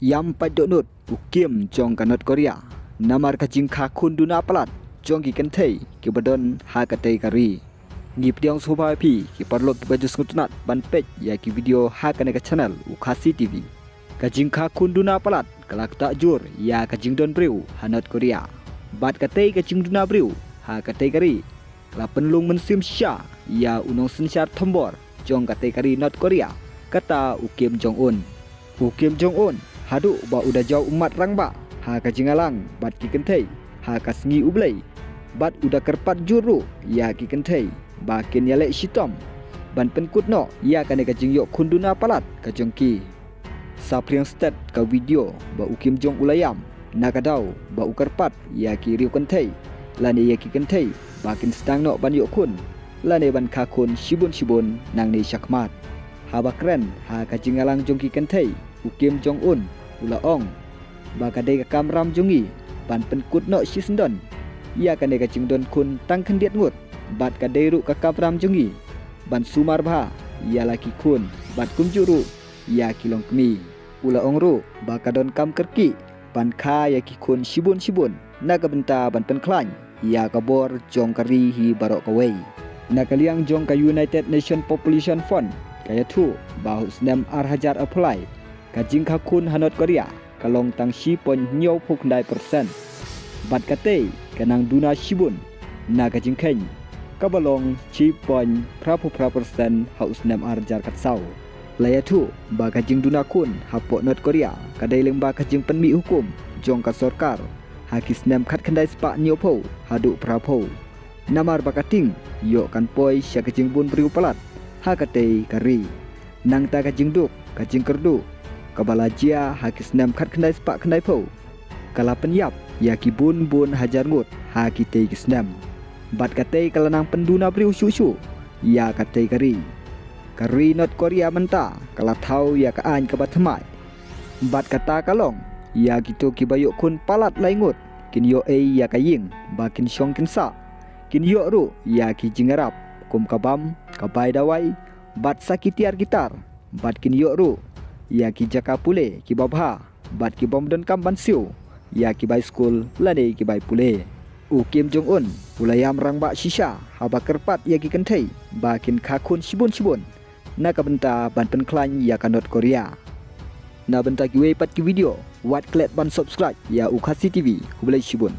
Yang padonut ukim jong kanot Korea. Namar kajing kakun duna palat jong ki kentei ki badon ha katei kari. Ngip diang soba pi ki parlot baju skutunat ban page ya ki video ha kaneka channel Ukasi TV. Kajing kakun duna palat kalak tak jur ya kajing don briu hanot Korea. Bat katei kajing duna briu ha katei kari. Kala penlung mensim sya ya unong sensyar tombor jong katei kari North Korea kata Ukim Jong Un. Ukim Jong Un hadu ba udah jauh umat rang ba ha kajingalang bat ki kentei ha kasngi ublei bat udah kerpat juru ya ki kentei ba kin yale shitom ban penkut no ya kane kajing yok kunduna palat kajongki sapriang stat ka video ba Ukim Jong ulayam nakadau ba ukerpat ya ki riu kentei lane ya ki kentei ba kin sedang no ban yok kun lane ban kakun shibun nang ni syakmat ha bakren ha kajingalang jongki kentei Ukim Jong Un ulaong bakadai ka kamram jungi ban penkut no shisndon ia kane ka jingdon kun tangkan diat ngut bat kadai ru ka kamram jungi ban sumar bha ia laki kun bat kumjuru ia kilong kemi ulaong ru bakadon kam kerki ban kha ya ki kun shibun naga benta ban penklan ia kabor jong kari hi barok kawei nakaliang jong ka United Nation Population Fund kaya tu bahu snem hajar apply kajing kakun hanot Korea kalong tang 10.9%. Bat katei kanang duna shibun na kajing keny kabalong 10.3% haus nem arjar katsau. Laya tu ba kajing duna kun hapok North Korea kadai leng ba kajing penmi hukum jong ka sorkar hakis nem khat khandai spa nyopo hadu prapo. Namar bakating yo kan poi sya kajing bun priu palat ha katei kari. Nang ta kajing duk kajing kerdu kabalajia hakis nem khat khandai spa khandai po kala penyap ya ki bun hajar ngut ha kitei kisnem bat katei kalanang penduna briu susu ya katei kari North Korea menta kala thau ya ka an ka bathmai bat kata kalong ya gitu ki bayuk kun palat laingut kin yo ya kaying bakin syong kin sa kin yo ru ya ki jingarap kum kabam kabai dawai bat sakitiar gitar bat kin yo ru ya ki jaka pule ki babha bat ki bom don kam ban siu ya ki bai school lane ki bai pule Ukim Jong Un ulayam rang ba shisha haba kerpat ya ki kentei bakin kakun shibun na ka benta ban penklan ya ka North Korea na benta ki we pat ki video wat klet ban subscribe ya Ukasi TV hubulai shibun.